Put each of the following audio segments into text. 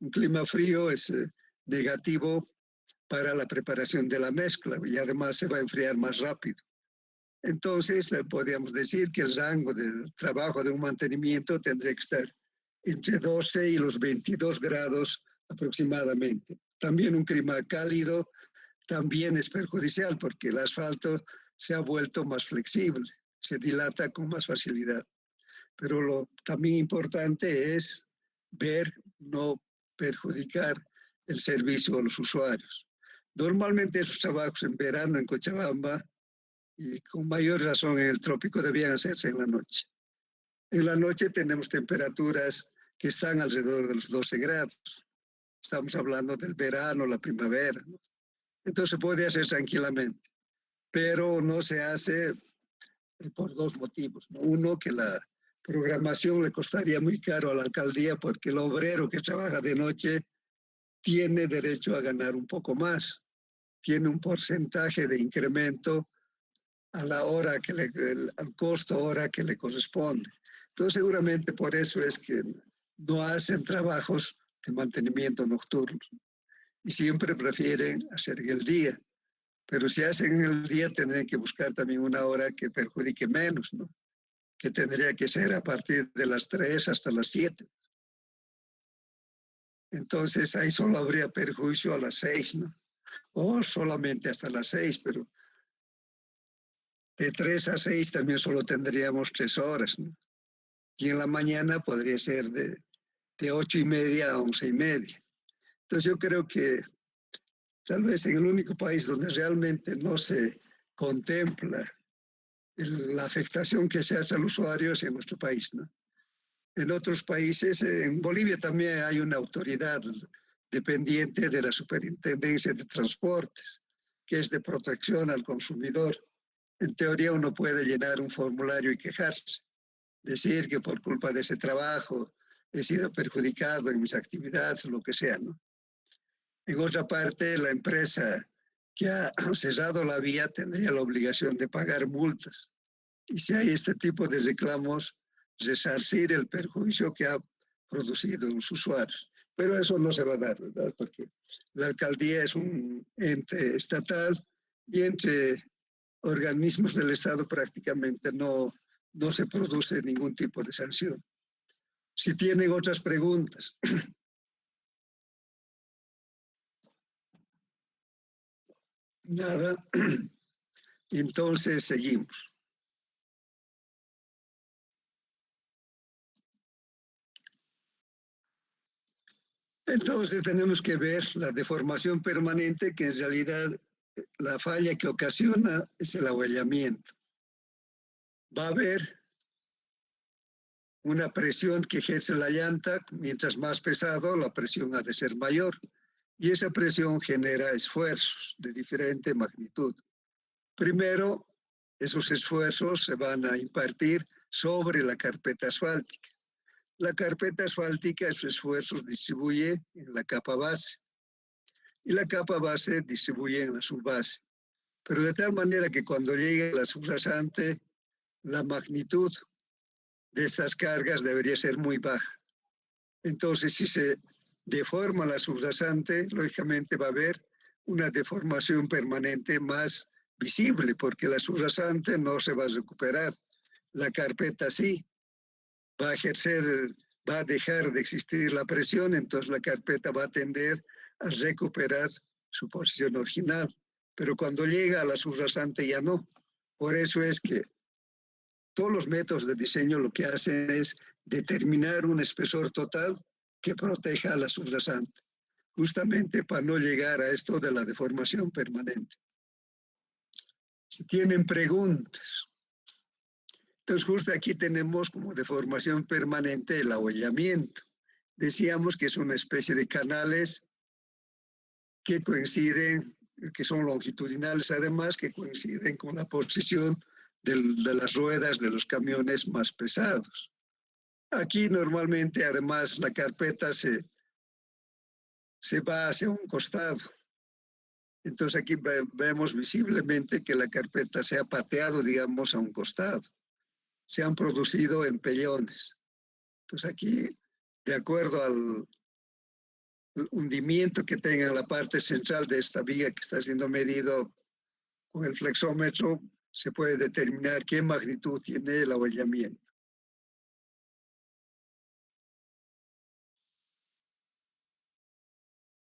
Un clima frío es negativo para la preparación de la mezcla y además se va a enfriar más rápido. Entonces, podríamos decir que el rango de trabajo de un mantenimiento tendría que estar entre 12 y los 22 grados aproximadamente. También un clima cálido también es perjudicial porque el asfalto se ha vuelto más flexible, se dilata con más facilidad. Pero lo también importante es ver, no perjudicar el servicio a los usuarios. Normalmente esos trabajos en verano en Cochabamba y con mayor razón en el trópico debían hacerse en la noche. En la noche tenemos temperaturas que están alrededor de los 12 grados. Estamos hablando del verano, la primavera, ¿no? Entonces se puede hacer tranquilamente, pero no se hace por dos motivos, ¿no? Uno, que la programación le costaría muy caro a la alcaldía porque el obrero que trabaja de noche tiene derecho a ganar un poco más, tiene un porcentaje de incremento a la hora que al costo hora que le corresponde. Entonces seguramente por eso es que no hacen trabajos de mantenimiento nocturno y siempre prefieren hacer en el día. Pero si hacen en el día tendrían que buscar también una hora que perjudique menos, ¿no? Que tendría que ser a partir de las 3 hasta las 7. Entonces ahí solo habría perjuicio a las 6, ¿no? O solamente hasta las 6, pero de 3 a 6 también solo tendríamos 3 horas, ¿no? Y en la mañana podría ser de 8:30 a 11:30. Entonces yo creo que tal vez en el único país donde realmente no se contempla la afectación que se hace al usuario es en nuestro país, ¿no? En otros países, en Bolivia también hay una autoridad dependiente de la Superintendencia de Transportes, que es de protección al consumidor. En teoría uno puede llenar un formulario y quejarse, decir que por culpa de ese trabajo he sido perjudicado en mis actividades o lo que sea, ¿no? En otra parte, la empresa que ha cerrado la vía tendría la obligación de pagar multas. Y si hay este tipo de reclamos, resarcir el perjuicio que ha producido en los usuarios. Pero eso no se va a dar, ¿verdad? Porque la alcaldía es un ente estatal y entre organismos del Estado prácticamente no se produce ningún tipo de sanción. Si tienen otras preguntas. Nada. Entonces seguimos. Entonces tenemos que ver la deformación permanente, que en realidad la falla que ocasiona es el ahuellamiento. Va a haber una presión que ejerce la llanta, mientras más pesado, la presión ha de ser mayor. Y esa presión genera esfuerzos de diferente magnitud. Primero, esos esfuerzos se van a impartir sobre la carpeta asfáltica. La carpeta asfáltica, esos esfuerzos distribuye en la capa base y la capa base distribuye en la subbase. Pero de tal manera que cuando llegue a la subrasante, la magnitud de estas cargas debería ser muy baja. Entonces, si se deforma la subrasante, lógicamente va a haber una deformación permanente más visible, porque la subrasante no se va a recuperar. La carpeta sí va a ejercer, va a dejar de existir la presión, entonces la carpeta va a tender a recuperar su posición original. Pero cuando llega a la subrasante ya no. Por eso es que todos los métodos de diseño lo que hacen es determinar un espesor total que proteja a la subrasante, justamente para no llegar a esto de la deformación permanente. Si tienen preguntas. Entonces, justo aquí tenemos como deformación permanente el ahuellamiento. Decíamos que es una especie de canales que coinciden, que son longitudinales además, que coinciden con la posición de las ruedas de los camiones más pesados. Aquí normalmente además la carpeta se va hacia un costado. Entonces aquí vemos visiblemente que la carpeta se ha pateado, digamos, a un costado. Se han producido empellones. Entonces aquí, de acuerdo hundimiento que tenga en la parte central de esta viga que está siendo medido con el flexómetro, se puede determinar qué magnitud tiene el abollamiento.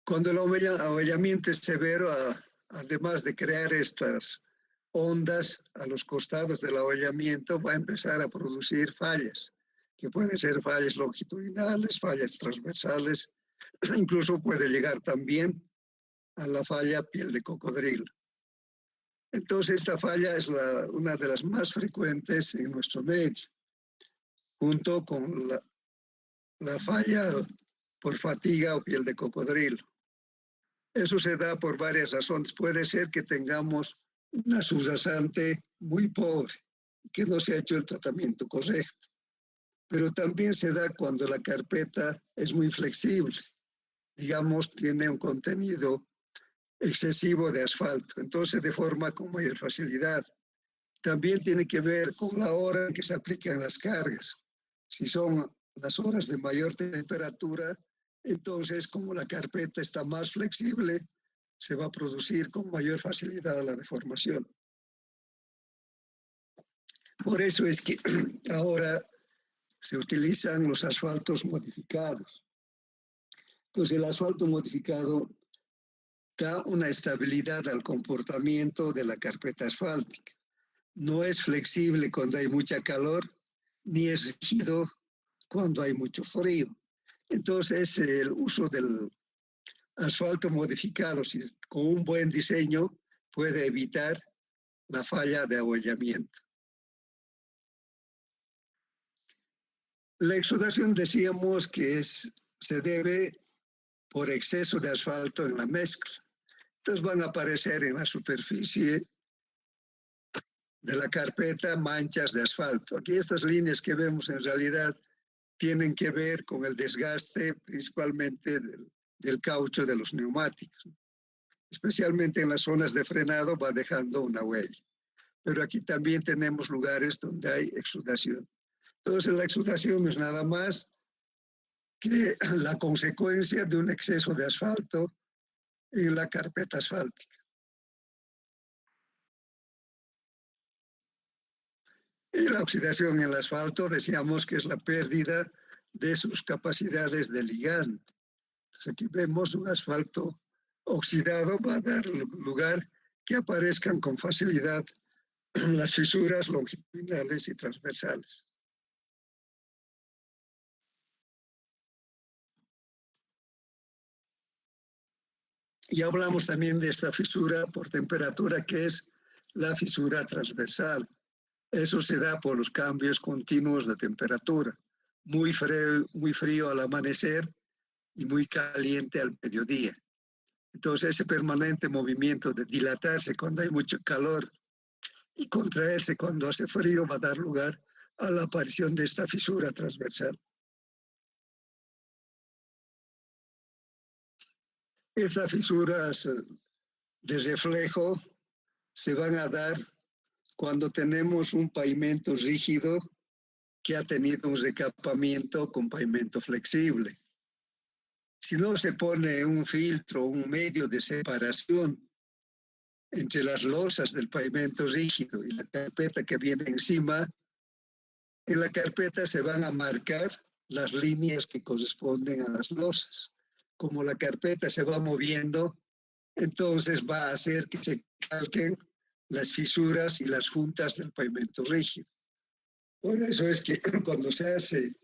Cuando el abollamiento es severo, además de crear estas ondas a los costados del abollamiento, va a empezar a producir fallas, que pueden ser fallas longitudinales, fallas transversales, incluso puede llegar también a la falla piel de cocodrilo. Entonces, esta falla es una de las más frecuentes en nuestro medio, junto con la falla por fatiga o piel de cocodrilo. Eso se da por varias razones. Puede ser que tengamos una subyacente muy pobre, que no se ha hecho el tratamiento correcto, pero también se da cuando la carpeta es muy flexible, digamos, tiene un contenido excesivo de asfalto, entonces se deforma con mayor facilidad. También tiene que ver con la hora en que se aplican las cargas. Si son las horas de mayor temperatura, entonces como la carpeta está más flexible, se va a producir con mayor facilidad la deformación. Por eso es que ahora se utilizan los asfaltos modificados. Entonces el asfalto modificado da una estabilidad al comportamiento de la carpeta asfáltica. No es flexible cuando hay mucha calor, ni es rígido cuando hay mucho frío. Entonces, el uso del asfalto modificado con un buen diseño puede evitar la falla de abollamiento. La exudación decíamos que se debe por exceso de asfalto en la mezcla. Entonces van a aparecer en la superficie de la carpeta manchas de asfalto. Aquí estas líneas que vemos en realidad tienen que ver con el desgaste principalmente del caucho de los neumáticos. Especialmente en las zonas de frenado va dejando una huella. Pero aquí también tenemos lugares donde hay exudación. Entonces la exudación es nada más que la consecuencia de un exceso de asfalto en la carpeta asfáltica. Y la oxidación en el asfalto decíamos que es la pérdida de sus capacidades de ligante. Entonces aquí vemos un asfalto oxidado, va a dar lugar que aparezcan con facilidad las fisuras longitudinales y transversales. Y hablamos también de esta fisura por temperatura, que es la fisura transversal. Eso se da por los cambios continuos de temperatura, muy frío al amanecer y muy caliente al mediodía. Entonces, ese permanente movimiento de dilatarse cuando hay mucho calor y contraerse cuando hace frío va a dar lugar a la aparición de esta fisura transversal. Esas fisuras de reflejo se van a dar cuando tenemos un pavimento rígido que ha tenido un recapamiento con pavimento flexible. Si no se pone un filtro, un medio de separación entre las losas del pavimento rígido y la carpeta que viene encima, en la carpeta se van a marcar las líneas que corresponden a las losas. Como la carpeta se va moviendo, entonces va a hacer que se calquen las fisuras y las juntas del pavimento rígido. Por eso es que cuando se hace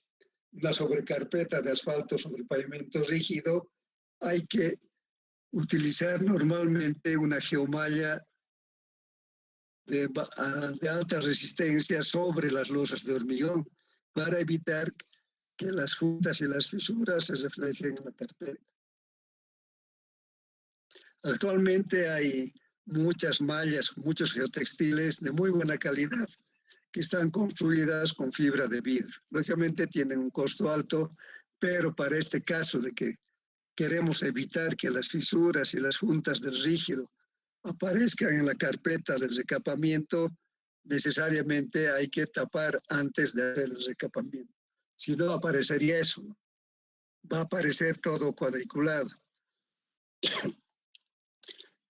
una sobrecarpeta de asfalto sobre pavimento rígido, hay que utilizar normalmente una geomalla de alta resistencia sobre las losas de hormigón para evitar que las juntas y las fisuras se reflejen en la carpeta. Actualmente hay muchas mallas, muchos geotextiles de muy buena calidad que están construidas con fibra de vidrio. Lógicamente tienen un costo alto, pero para este caso de que queremos evitar que las fisuras y las juntas del rígido aparezcan en la carpeta del recapamiento, necesariamente hay que tapar antes de hacer el recapamiento. Si no, aparecería eso, ¿no? va a aparecer todo cuadriculado.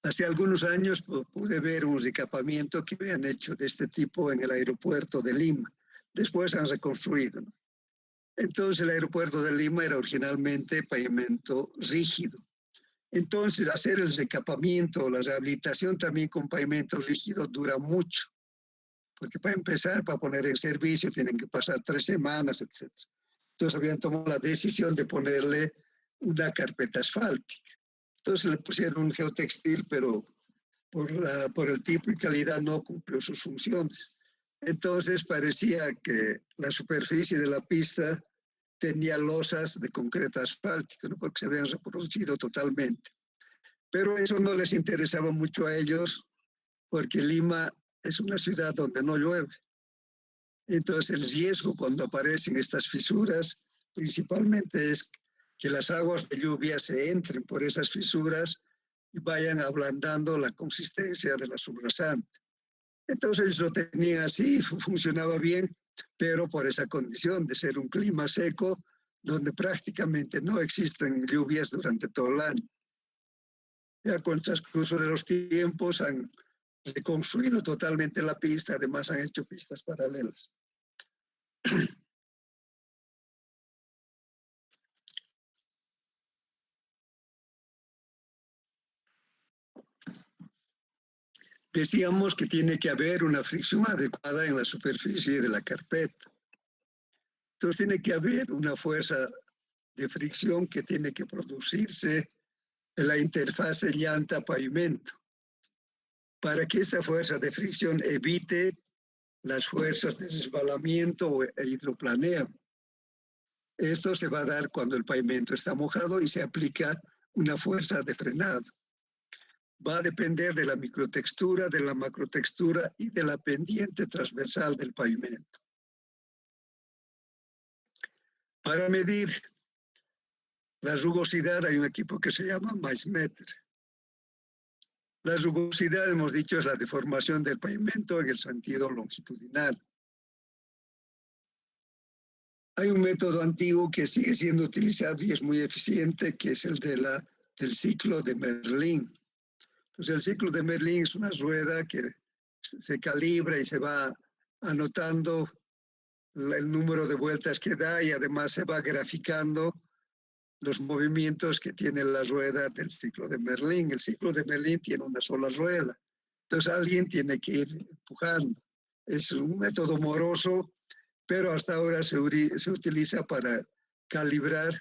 Hace algunos años pude ver un recapamiento que habían hecho de este tipo en el aeropuerto de Lima. Después han reconstruido, ¿no? Entonces el aeropuerto de Lima era originalmente pavimento rígido. Entonces hacer el recapamiento o la rehabilitación también con pavimento rígido dura mucho, porque para empezar, para poner en servicio, tienen que pasar 3 semanas, etc. Entonces habían tomado la decisión de ponerle una carpeta asfáltica. Entonces le pusieron un geotextil, pero por el tipo y calidad no cumplió sus funciones. Entonces parecía que la superficie de la pista tenía losas de concreto asfáltico, ¿no? Porque se habían reproducido totalmente. Pero eso no les interesaba mucho a ellos, porque Lima es una ciudad donde no llueve. Entonces el riesgo cuando aparecen estas fisuras principalmente es que las aguas de lluvia se entren por esas fisuras y vayan ablandando la consistencia de la subrasante. Entonces ellos lo tenían así, funcionaba bien, pero por esa condición de ser un clima seco, donde prácticamente no existen lluvias durante todo el año. Ya con el transcurso de los tiempos han reconstruido totalmente la pista, además han hecho pistas paralelas. Decíamos que tiene que haber una fricción adecuada en la superficie de la carpeta. Entonces tiene que haber una fuerza de fricción que tiene que producirse en la interfase llanta-pavimento para que esta fuerza de fricción evite las fuerzas de resbalamiento e hidroplaneo. Esto se va a dar cuando el pavimento está mojado y se aplica una fuerza de frenado. Va a depender de la microtextura, de la macrotextura y de la pendiente transversal del pavimento. Para medir la rugosidad hay un equipo que se llama Maismeter. La rugosidad, hemos dicho, es la deformación del pavimento en el sentido longitudinal. Hay un método antiguo que sigue siendo utilizado y es muy eficiente, que es el del ciclo de Merlin. Entonces, el ciclo de Merlin es una rueda que se calibra y se va anotando el número de vueltas que da y además se va graficando los movimientos que tiene la rueda del ciclo de Merlin. El ciclo de Merlin tiene una sola rueda. Entonces, alguien tiene que ir empujando. Es un método moroso, pero hasta ahora se utiliza para calibrar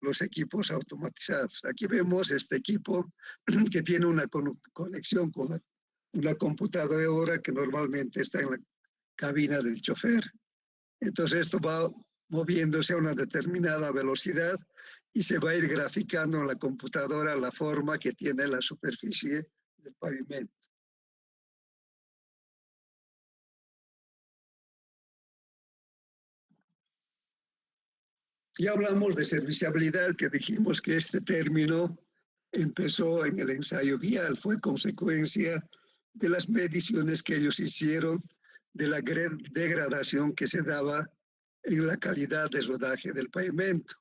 los equipos automatizados. Aquí vemos este equipo que tiene una conexión con una computadora que normalmente está en la cabina del chofer. Entonces esto va moviéndose a una determinada velocidad y se va a ir graficando en la computadora la forma que tiene la superficie del pavimento. Ya hablamos de serviciabilidad, que dijimos que este término empezó en el ensayo vial, fue consecuencia de las mediciones que ellos hicieron de la degradación que se daba en la calidad de rodaje del pavimento.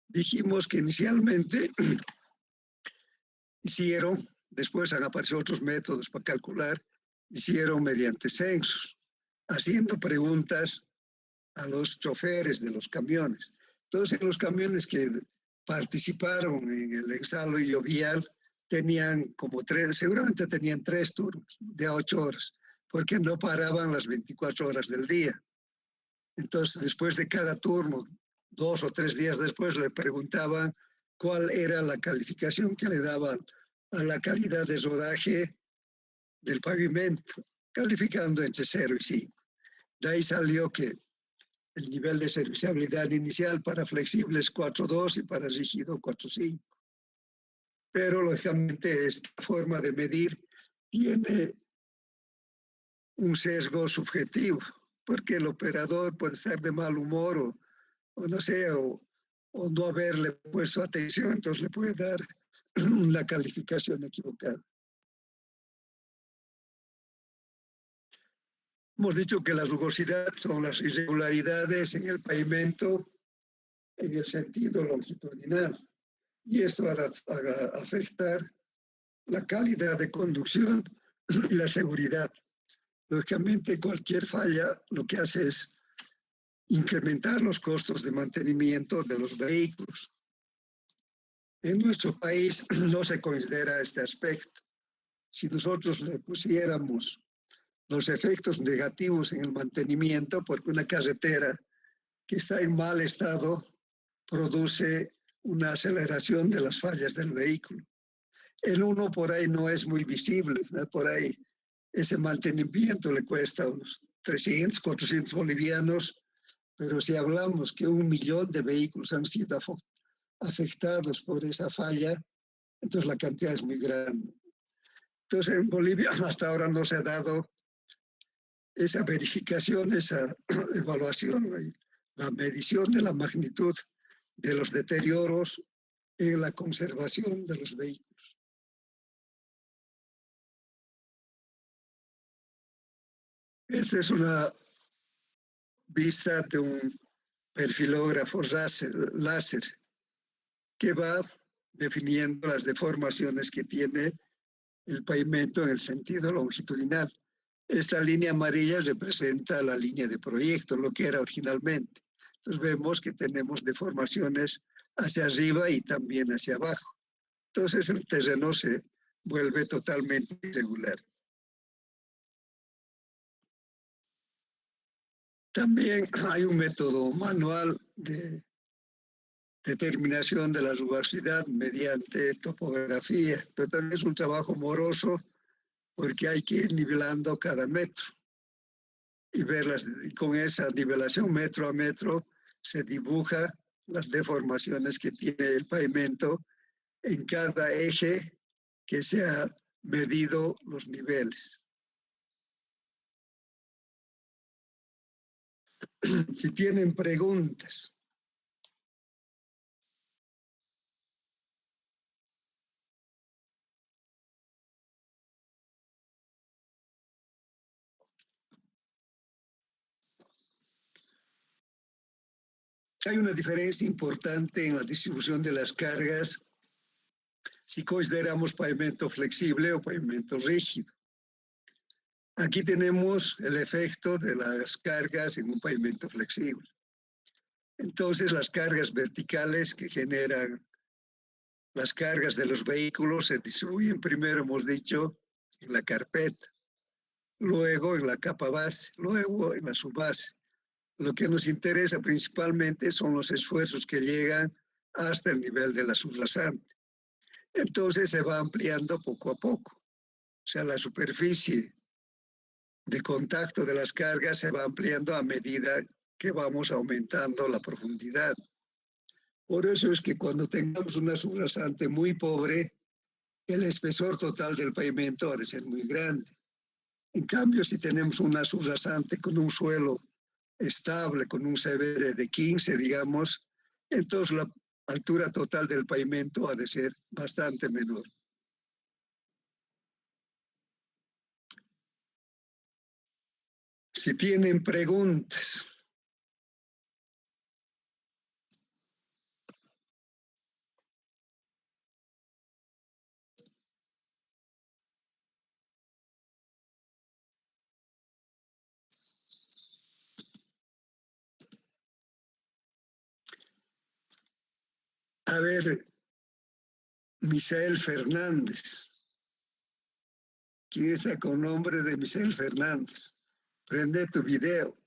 Dijimos que inicialmente hicieron, después han aparecido otros métodos para calcular, hicieron mediante censos, haciendo preguntas a los choferes de los camiones. Entonces, los camiones que participaron en el ensayo vial tenían como seguramente tenían 3 turnos de 8 horas, porque no paraban las 24 horas del día. Entonces, después de cada turno, 2 o 3 días después, le preguntaban cuál era la calificación que le daban a la calidad de rodaje del pavimento, calificando entre 0 y 5. De ahí salió que el nivel de serviciabilidad inicial para flexible es 4.2 y para rígido 4.5. Pero, lógicamente, esta forma de medir tiene un sesgo subjetivo, porque el operador puede estar de mal humor o no sé, o no haberle puesto atención, entonces le puede dar una calificación equivocada. Hemos dicho que la rugosidad son las irregularidades en el pavimento en el sentido longitudinal. Y esto va a afectar la calidad de conducción y la seguridad. Lógicamente, cualquier falla lo que hace es incrementar los costos de mantenimiento de los vehículos. En nuestro país no se considera este aspecto. Si nosotros le pusiéramos los efectos negativos en el mantenimiento, porque una carretera que está en mal estado produce una aceleración de las fallas del vehículo. En uno por ahí no es muy visible, ¿no? Por ahí ese mantenimiento le cuesta unos 300, 400 bolivianos, pero si hablamos que 1 millón de vehículos han sido afectados por esa falla, entonces la cantidad es muy grande. Entonces en Bolivia hasta ahora no se ha dado esa verificación, esa evaluación, la medición de la magnitud de los deterioros en la conservación de los vehículos. Esta es una vista de un perfilógrafo láser que va definiendo las deformaciones que tiene el pavimento en el sentido longitudinal. Esta línea amarilla representa la línea de proyecto, lo que era originalmente. Entonces vemos que tenemos deformaciones hacia arriba y también hacia abajo. Entonces el terreno se vuelve totalmente irregular. También hay un método manual de determinación de la rugosidad mediante topografía, pero también es un trabajo moroso porque hay que ir nivelando cada metro y verlas, y con esa nivelación metro a metro se dibuja las deformaciones que tiene el pavimento en cada eje que se ha medido los niveles. Si tienen preguntas. Hay una diferencia importante en la distribución de las cargas si consideramos pavimento flexible o pavimento rígido. Aquí tenemos el efecto de las cargas en un pavimento flexible. Entonces, las cargas verticales que generan las cargas de los vehículos se distribuyen primero, hemos dicho, en la carpeta, luego en la capa base, luego en la subbase. Lo que nos interesa principalmente son los esfuerzos que llegan hasta el nivel de la subrasante. Entonces se va ampliando poco a poco. O sea, la superficie de contacto de las cargas se va ampliando a medida que vamos aumentando la profundidad. Por eso es que cuando tengamos una subrasante muy pobre, el espesor total del pavimento ha de ser muy grande. En cambio, si tenemos una subrasante con un suelo estable, con un CBR de 15, digamos, entonces la altura total del pavimento ha de ser bastante menor. Si tienen preguntas. A ver, Misael Fernández. ¿Quién está con nombre de Misael Fernández? Prende tu video.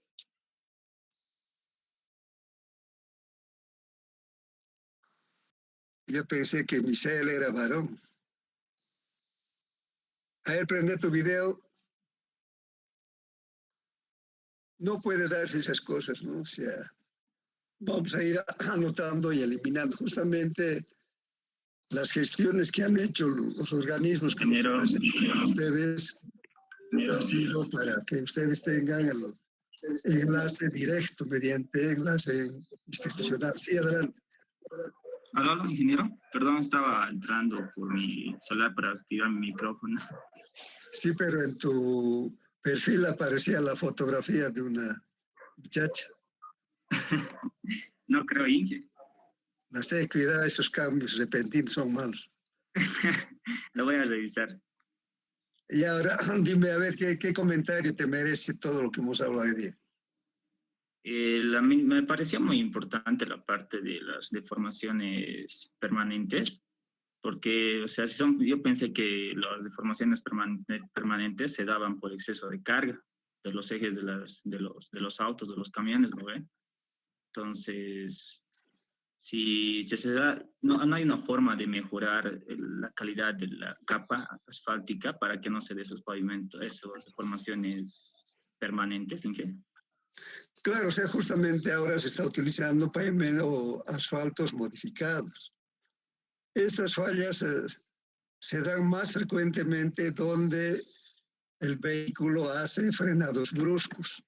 Yo pensé que Misael era varón. A ver, prende tu video. No puede darse esas cosas, ¿no? O sea, vamos a ir anotando y eliminando justamente las gestiones que han hecho los organismos que ustedes ha sido para que ustedes tengan el enlace directo mediante enlace institucional. Sí, adelante. Hola, ingeniero. Perdón, estaba entrando por mi celular para activar mi micrófono. Sí, pero en tu perfil aparecía la fotografía de una muchacha. No creo, Inge. No sé, cuidado, esos cambios repentinos son malos. Lo voy a revisar. Y ahora dime a ver qué comentario te merece todo lo que hemos hablado hoy día. Me pareció muy importante la parte de las deformaciones permanentes, porque, o sea, yo pensé que las deformaciones permanentes se daban por exceso de carga de los ejes de los autos, de los camiones, ¿no ve? Entonces, si se da, no hay una forma de mejorar la calidad de la capa asfáltica para que no se dé esos pavimentos, esas deformaciones permanentes, ¿en qué? Claro, o sea, justamente ahora se está utilizando pavimento o asfaltos modificados. Estas fallas se dan más frecuentemente donde el vehículo hace frenados bruscos.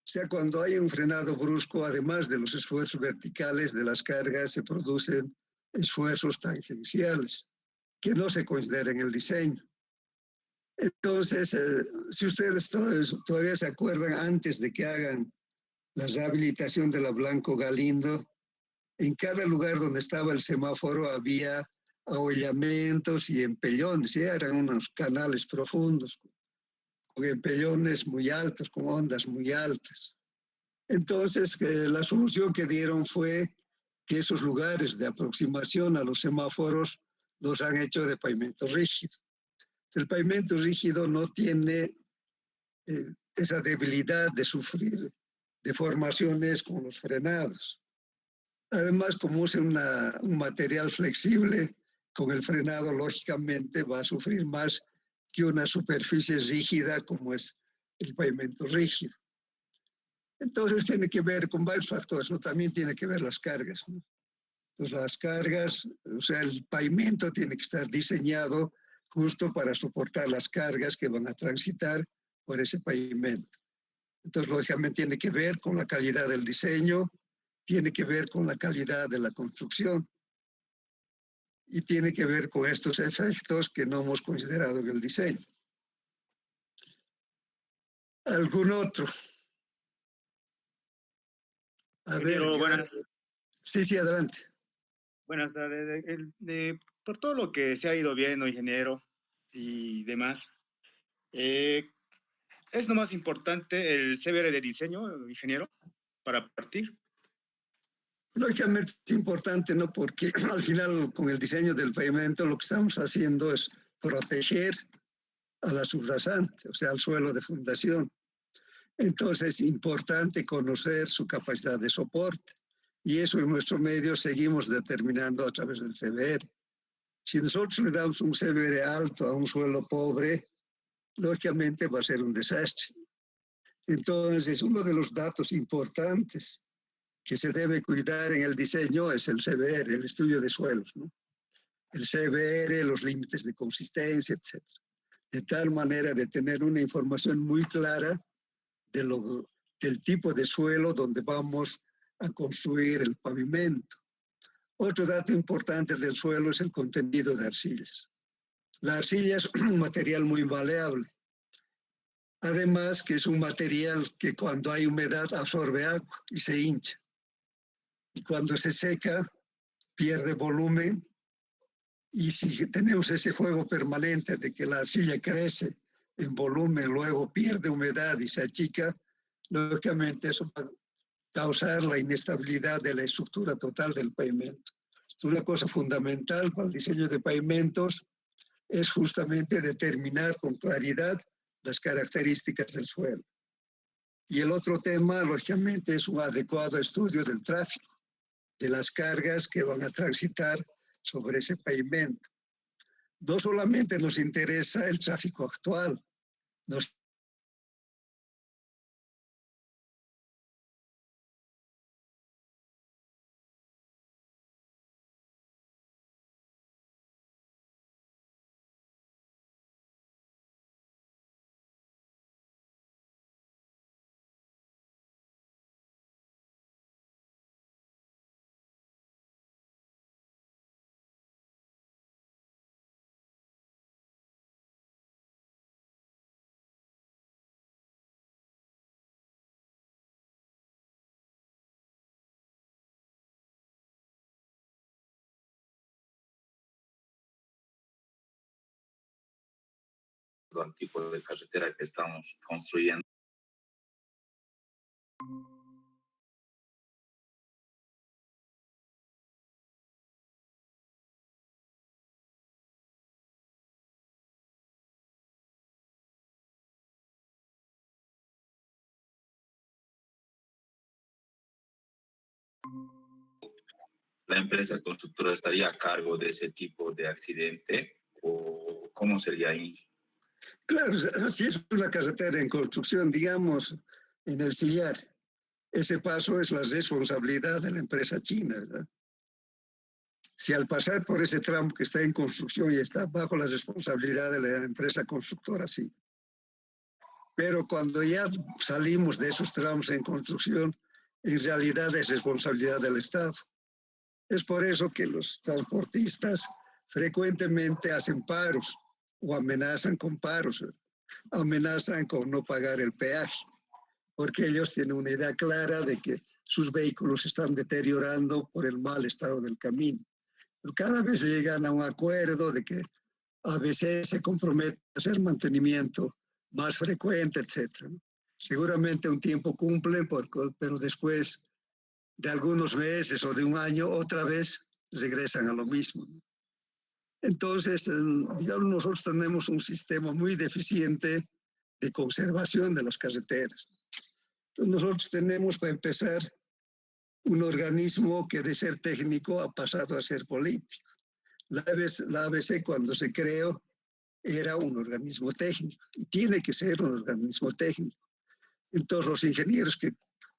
O sea, cuando hay un frenado brusco, además de los esfuerzos verticales de las cargas, se producen esfuerzos tangenciales que no se consideran en el diseño. Entonces, si ustedes todavía se acuerdan, antes de que hagan la rehabilitación de la Blanco Galindo, en cada lugar donde estaba el semáforo había ahollamientos y empellones, ¿sí? Eran unos canales profundos, con empellones muy altos, con ondas muy altas. Entonces, la solución que dieron fue que esos lugares de aproximación a los semáforos los han hecho de pavimento rígido. El pavimento rígido no tiene esa debilidad de sufrir deformaciones con los frenados. Además, como es un material flexible, con el frenado lógicamente va a sufrir más que una superficie rígida como es el pavimento rígido. Entonces tiene que ver con varios factores, ¿no? También tiene que ver las cargas, ¿no? Pues las cargas, o sea, el pavimento tiene que estar diseñado justo para soportar las cargas que van a transitar por ese pavimento. Entonces, lógicamente, tiene que ver con la calidad del diseño, tiene que ver con la calidad de la construcción y tiene que ver con estos efectos que no hemos considerado en el diseño. ¿Algún otro? A ver, Buenas, sí, adelante. buenas tardes. Por todo lo que se ha ido viendo, ingeniero, y demás, ¿es lo más importante el CBR de diseño, ingeniero, para partir? Lógicamente es importante, ¿no? Porque al final con el diseño del pavimento lo que estamos haciendo es proteger a la subrasante, o sea, al suelo de fundación. Entonces es importante conocer su capacidad de soporte y eso en nuestro medio seguimos determinando a través del CBR. Si nosotros le damos un CBR alto a un suelo pobre, lógicamente va a ser un desastre. Entonces, uno de los datos importantes que se debe cuidar en el diseño es el CBR, el estudio de suelos, ¿no? El CBR, los límites de consistencia, etc. De tal manera de tener una información muy clara del tipo de suelo donde vamos a construir el pavimento. Otro dato importante del suelo es el contenido de arcillas. La arcilla es un material muy maleable. Además que es un material que cuando hay humedad absorbe agua y se hincha. Y cuando se seca pierde volumen. Y si tenemos ese juego permanente de que la arcilla crece en volumen, luego pierde humedad y se achica, lógicamente eso va a causar la inestabilidad de la estructura total del pavimento. Una cosa fundamental para el diseño de pavimentos es justamente determinar con claridad las características del suelo. Y el otro tema, lógicamente, es un adecuado estudio del tráfico, de las cargas que van a transitar sobre ese pavimento. No solamente nos interesa el tráfico actual, nos al tipo de carretera que estamos construyendo. ¿La empresa constructora estaría a cargo de ese tipo de accidente o cómo sería ahí? Claro, si es una carretera en construcción, digamos, en el sillar, ese paso es la responsabilidad de la empresa china, ¿verdad? Si al pasar por ese tramo que está en construcción y está bajo la responsabilidad de la empresa constructora, sí. Pero cuando ya salimos de esos tramos en construcción, en realidad es responsabilidad del Estado. Es por eso que los transportistas frecuentemente hacen paros o amenazan con paros, amenazan con no pagar el peaje, porque ellos tienen una idea clara de que sus vehículos se están deteriorando por el mal estado del camino. Pero cada vez llegan a un acuerdo de que a veces se compromete a hacer mantenimiento más frecuente, etc. Seguramente un tiempo cumplen, pero después de algunos meses o de un año, otra vez regresan a lo mismo. Entonces, digamos, nosotros tenemos un sistema muy deficiente de conservación de las carreteras. Entonces, nosotros tenemos, para empezar, un organismo que de ser técnico ha pasado a ser político. La ABC cuando se creó era un organismo técnico y tiene que ser un organismo técnico. Entonces los ingenieros que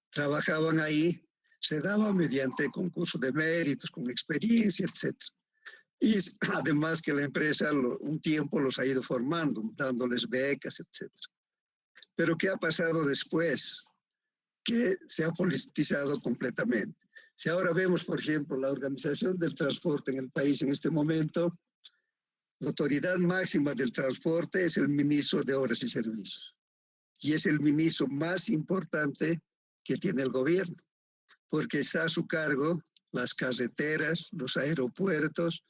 trabajaban ahí se daban mediante concurso de méritos, con experiencia, etc. Y además que la empresa un tiempo los ha ido formando, dándoles becas, etc. Pero ¿qué ha pasado después? Que se ha politizado completamente. Si ahora vemos, por ejemplo, la organización del transporte en el país en este momento, la autoridad máxima del transporte es el ministro de Obras y Servicios. Y es el ministro más importante que tiene el gobierno, porque está a su cargo las carreteras, los aeropuertos,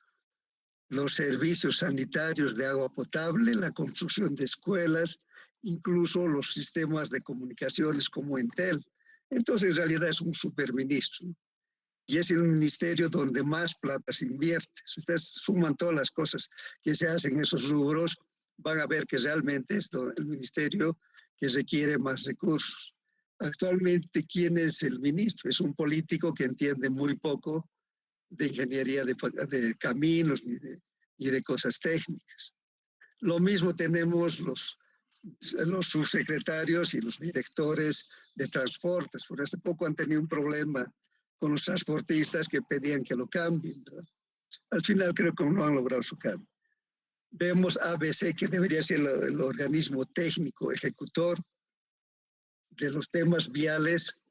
los servicios sanitarios de agua potable, la construcción de escuelas, incluso los sistemas de comunicaciones como Entel. Entonces, en realidad es un superministro, ¿no? Y es el ministerio donde más plata se invierte. Si ustedes suman todas las cosas que se hacen en esos rubros, van a ver que realmente es el ministerio que requiere más recursos. Actualmente, ¿quién es el ministro? Es un político que entiende muy poco de ingeniería de caminos ni de cosas técnicas. Lo mismo tenemos los subsecretarios y los directores de transportes. Por hace poco han tenido un problema con los transportistas que pedían que lo cambien, ¿verdad? Al final creo que no han logrado su cambio. Vemos ABC, que debería ser el organismo técnico ejecutor de los temas viales.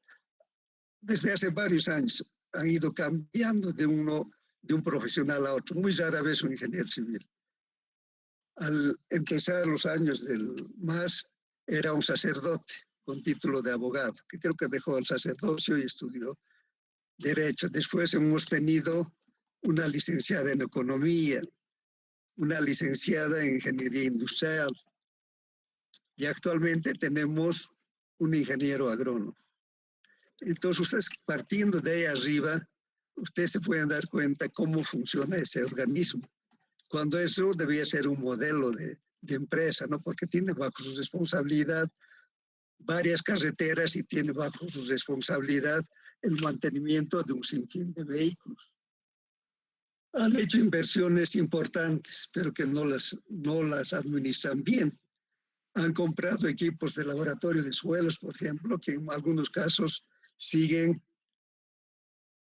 Desde hace varios años han ido cambiando de un profesional a otro, muy rara vez un ingeniero civil. Al empezar los años del MAS, era un sacerdote con título de abogado, que creo que dejó el sacerdocio y estudió Derecho. Después hemos tenido una licenciada en Economía, una licenciada en Ingeniería Industrial, y actualmente tenemos un ingeniero agrónomo. Entonces, ustedes partiendo de ahí arriba, ustedes se pueden dar cuenta cómo funciona ese organismo. Cuando eso debía ser un modelo de empresa, ¿no? Porque tiene bajo su responsabilidad varias carreteras y tiene bajo su responsabilidad el mantenimiento de un sinfín de vehículos. Han hecho inversiones importantes, pero que no las administran bien. Han comprado equipos de laboratorio de suelos, por ejemplo, que en algunos casos siguen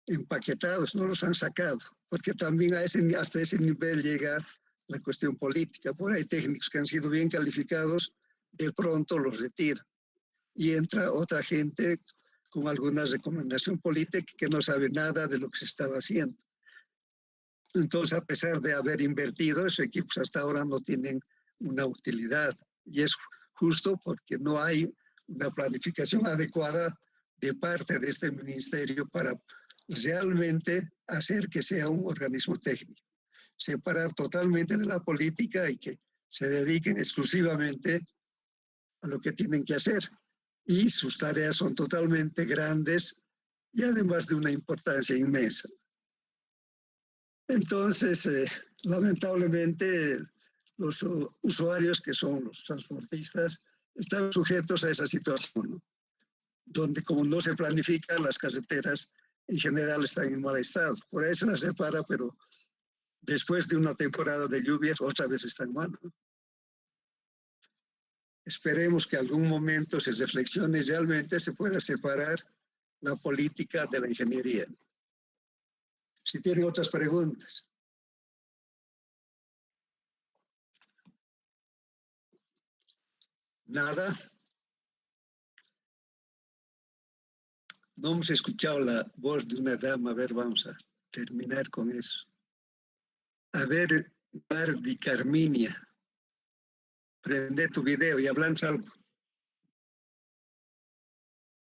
empaquetados, no los han sacado, porque también hasta ese nivel llega la cuestión política. Por ahí técnicos que han sido bien calificados, de pronto los retiran. Y entra otra gente con alguna recomendación política que no sabe nada de lo que se estaba haciendo. Entonces, a pesar de haber invertido, esos equipos hasta ahora no tienen una utilidad. Y es justo porque no hay una planificación adecuada de parte de este ministerio para realmente hacer que sea un organismo técnico. Separar totalmente de la política y que se dediquen exclusivamente a lo que tienen que hacer. Y sus tareas son totalmente grandes y además de una importancia inmensa. Entonces, lamentablemente, los usuarios, que son los transportistas, están sujetos a esa situación, ¿no? Donde como no se planifican, las carreteras en general están en mal estado. Por eso las repara, pero después de una temporada de lluvias, otra vez están mal, ¿no? Esperemos que algún momento se reflexione y realmente se pueda separar la política de la ingeniería. Si tienen otras preguntas. Nada. No hemos escuchado la voz de una dama. A ver, vamos a terminar con eso. A ver, Mardi Carminia, prende tu video y hablamos algo.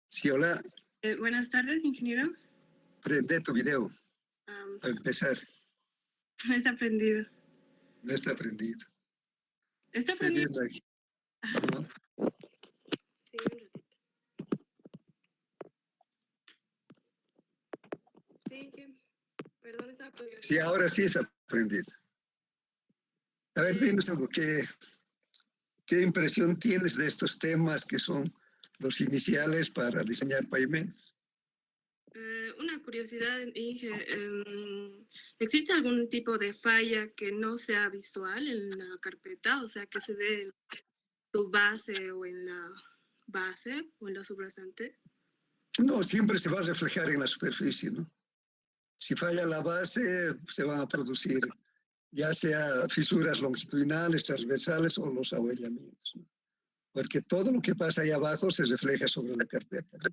Sí, hola. Buenas tardes, ingeniero. Prende tu video. A empezar. No está prendido. No está prendido. ¿Está Estoy prendido? viendo aquí. ¿No? Sí, un ratito. Sí, perdón, estaba prendido. Sí, ahora sí está prendido. A ver, dinos algo. ¿Qué impresión tienes de estos temas que son los iniciales para diseñar pavimentos? Una curiosidad, Inge, ¿existe algún tipo de falla que no sea visual en la carpeta? O sea, que se dé en su base o en la base o en la subrasante. No, siempre se va a reflejar en la superficie, ¿no? Si falla la base, se van a producir ya sea fisuras longitudinales, transversales o los ahuellamientos, ¿no? Porque todo lo que pasa ahí abajo se refleja sobre la carpeta, ¿no?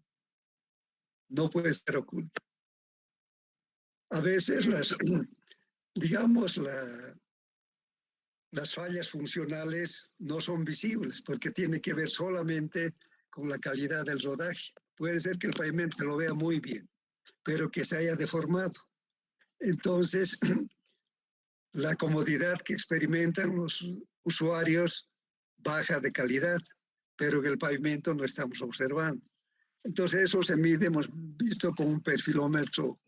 No puede estar oculto. A veces digamos, las fallas funcionales no son visibles porque tiene que ver solamente con la calidad del rodaje. Puede ser que el pavimento se lo vea muy bien, pero que se haya deformado. Entonces, la comodidad que experimentan los usuarios baja de calidad, pero que el pavimento no estamos observando. Entonces, eso se mide, hemos visto con un perfilómetro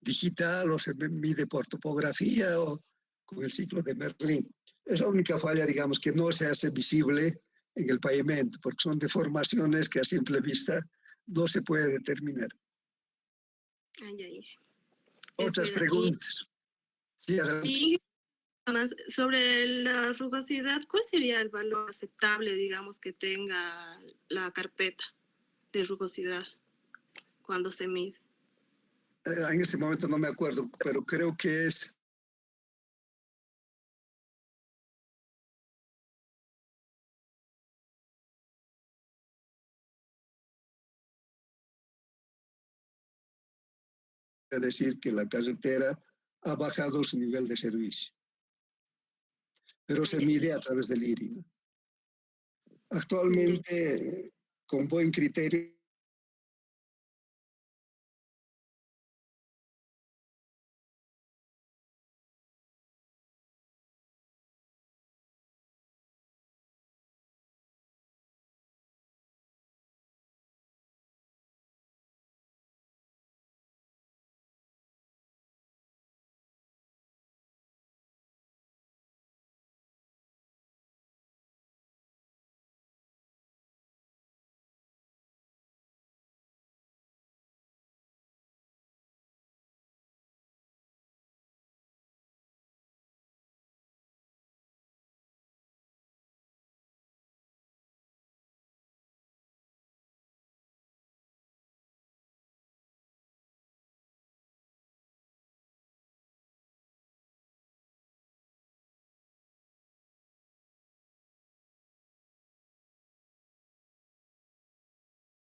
digital, o se mide por topografía, o con el ciclo de Merlin. Es la única falla, digamos, que no se hace visible en el pavimento, porque son deformaciones que a simple vista no se puede determinar. Otras preguntas. Sí, adelante. Y además, sobre la rugosidad, ¿cuál sería el valor aceptable, digamos, que tenga la carpeta de rugosidad cuando se mide? En este momento no me acuerdo, pero creo que es decir que la carretera ha bajado su nivel de servicio, pero se mide a través del IRI, ¿no? Actualmente, con buen criterio,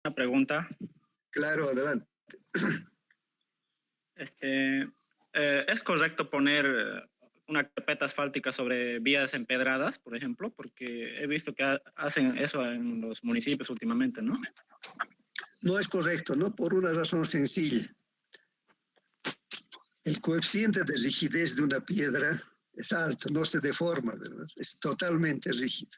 Una pregunta. claro, adelante. ¿Es correcto poner una carpeta asfáltica sobre vías empedradas, por ejemplo? Porque he visto que hacen eso en los municipios últimamente, ¿no? No es correcto, ¿no? Por una razón sencilla. El coeficiente de rigidez de una piedra es alto, no se deforma, ¿verdad? Es totalmente rígido.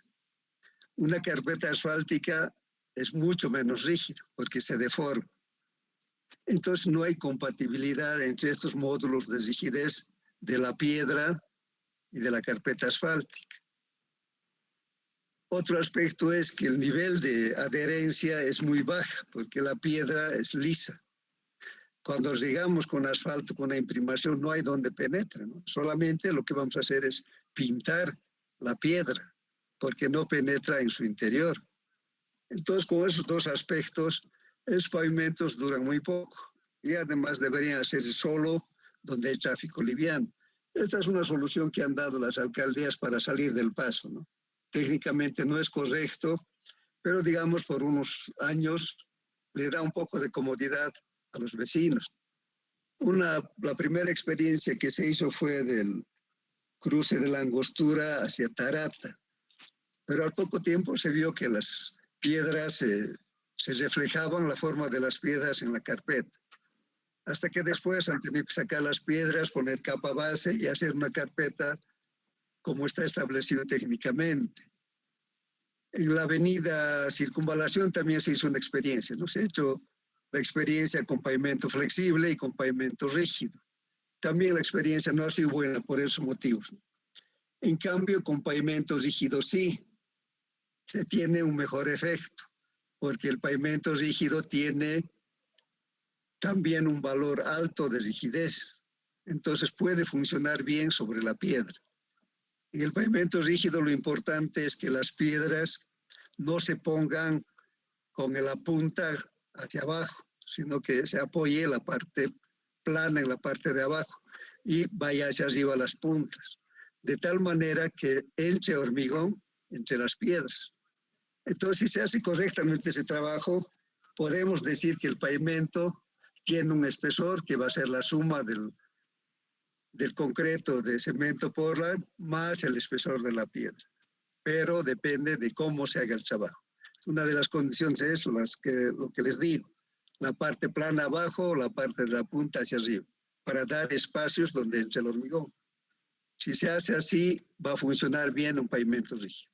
Una carpeta asfáltica es mucho menos rígida porque se deforma. Entonces no hay compatibilidad entre estos módulos de rigidez de la piedra y de la carpeta asfáltica. Otro aspecto es que el nivel de adherencia es muy baja porque la piedra es lisa. Cuando llegamos con asfalto, con la imprimación, no hay donde penetre, ¿no? Solamente lo que vamos a hacer es pintar la piedra porque no penetra en su interior. Entonces, con esos dos aspectos, los pavimentos duran muy poco y además deberían hacerse solo donde hay tráfico liviano. Esta es una solución que han dado las alcaldías para salir del paso, ¿no? Técnicamente no es correcto, pero digamos por unos años le da un poco de comodidad a los vecinos. La primera experiencia que se hizo fue del cruce de la Angostura hacia Tarata, pero al poco tiempo se vio que las piedras se reflejaban la forma de las piedras en la carpeta, hasta que después han tenido que sacar las piedras, poner capa base y hacer una carpeta como está establecido técnicamente. En la avenida Circunvalación también se hizo una experiencia, ¿no? Se ha hecho la experiencia con pavimento flexible y con pavimento rígido. También la experiencia no ha sido buena por esos motivos. En cambio, con pavimento rígido sí, se tiene un mejor efecto, porque el pavimento rígido tiene también un valor alto de rigidez, entonces puede funcionar bien sobre la piedra. En el pavimento rígido lo importante es que las piedras no se pongan con la punta hacia abajo, sino que se apoye la parte plana en la parte de abajo y vaya hacia arriba las puntas, de tal manera que entre hormigón entre las piedras. Entonces, si se hace correctamente ese trabajo, podemos decir que el pavimento tiene un espesor que va a ser la suma del concreto de cemento Portland más el espesor de la piedra, pero depende de cómo se haga el trabajo. Una de las condiciones es lo que les digo, la parte plana abajo o la parte de la punta hacia arriba, para dar espacios donde entre el hormigón. Si se hace así, va a funcionar bien un pavimento rígido.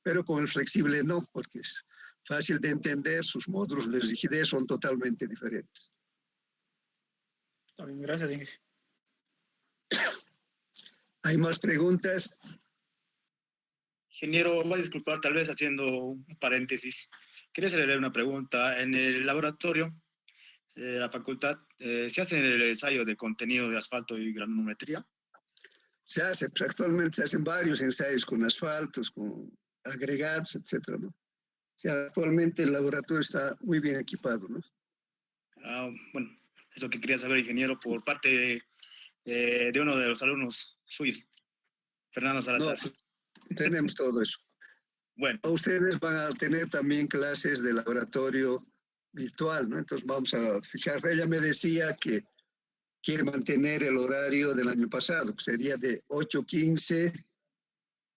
Pero con el flexible no, porque es fácil de entender, sus módulos de rigidez son totalmente diferentes. Está bien, gracias, Inge. ¿Hay más preguntas? Ingeniero, va a disculpar tal vez haciendo un paréntesis. Quería hacerle una pregunta. En el laboratorio de la facultad, ¿se hace el ensayo de contenido de asfalto y granulometría? Se hace, pues actualmente se hacen varios ensayos con asfaltos, con agregados, etcétera, ¿no? O sea, actualmente el laboratorio está muy bien equipado, ¿no? Bueno, es lo que quería saber, ingeniero, por parte de uno de los alumnos suyos, Fernando Salazar. No, tenemos todo eso. Bueno. Ustedes van a tener también clases de laboratorio virtual, ¿no? Entonces vamos a fijar. Ella me decía que quiere mantener el horario del año pasado, que sería de 8:15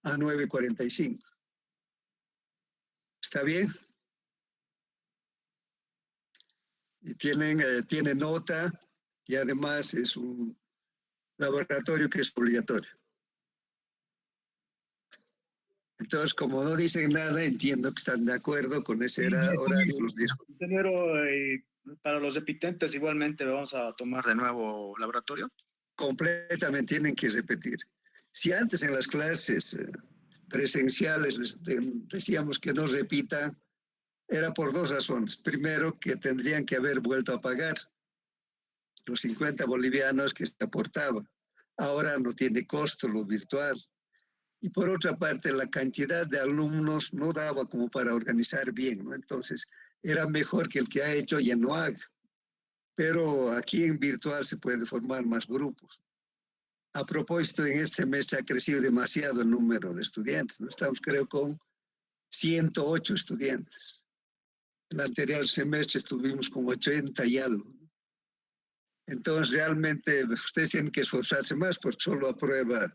a 9:45. ¿Está bien? Y tiene nota y además es un laboratorio que es obligatorio. Entonces, como no dicen nada, entiendo que están de acuerdo con ese horario. Los días. Ingeniero, para los repitentes igualmente vamos a tomar de nuevo laboratorio. Completamente tienen que repetir. Si antes en las clases presenciales les decíamos que no repitan, era por dos razones. Primero, que tendrían que haber vuelto a pagar los 50 bolivianos que se aportaban. Ahora no tiene costo lo virtual. Y por otra parte, la cantidad de alumnos no daba como para organizar bien, ¿no? Entonces, era mejor que el que ha hecho ya no haga. Pero aquí en virtual se puede formar más grupos. A propósito, en este semestre ha crecido demasiado el número de estudiantes, ¿no? Estamos, creo, con 108 estudiantes. El anterior semestre estuvimos con 80 y algo. Entonces, realmente, ustedes tienen que esforzarse más porque solo aprueba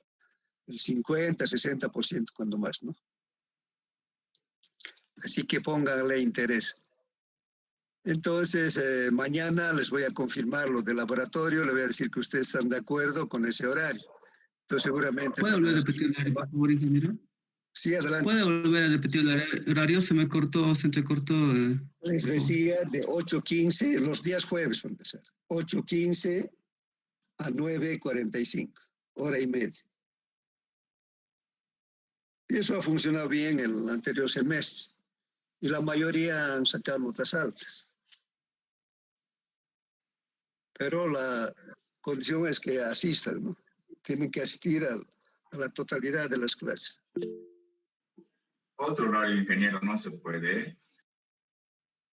el 50, 60% cuando más, ¿no? Así que pónganle interés. Entonces, mañana les voy a confirmar lo del laboratorio, le voy a decir que ustedes están de acuerdo con ese horario. Entonces seguramente... ¿Puede volver a repetir el horario, por favor, ingeniero? Sí, adelante. ¿Puede volver a repetir el horario? Se me cortó, se entrecortó. Les decía de 8:15, los días jueves para empezar. 8:15 a 9:45, hora y media. Y eso ha funcionado bien el anterior semestre. Y la mayoría han sacado notas altas. Pero la condición es que asistan, ¿no? Tienen que asistir a la totalidad de las clases. Otro horario, ingeniero, no se puede.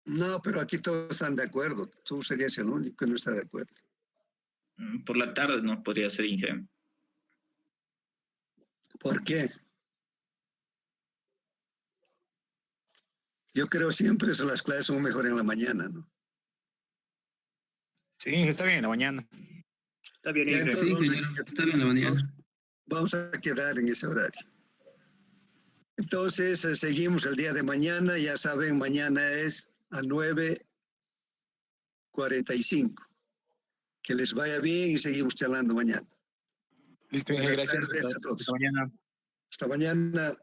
No, pero aquí todos están de acuerdo. Tú serías el único que no está de acuerdo. Por la tarde no podría ser ingeniero. ¿Por qué? Yo creo siempre que las clases son mejor en la mañana, ¿no? Sí, está bien en la mañana. Está bien, Ya, Inge. entonces, Sí, ingeniero, está bien la mañana. Vamos a quedar en ese horario. Entonces, seguimos el día de mañana. Ya saben, mañana es a 9:45. Que les vaya bien y seguimos charlando mañana. Listo, Inge, Buenas gracias. tardes a todos. Hasta mañana. Hasta mañana.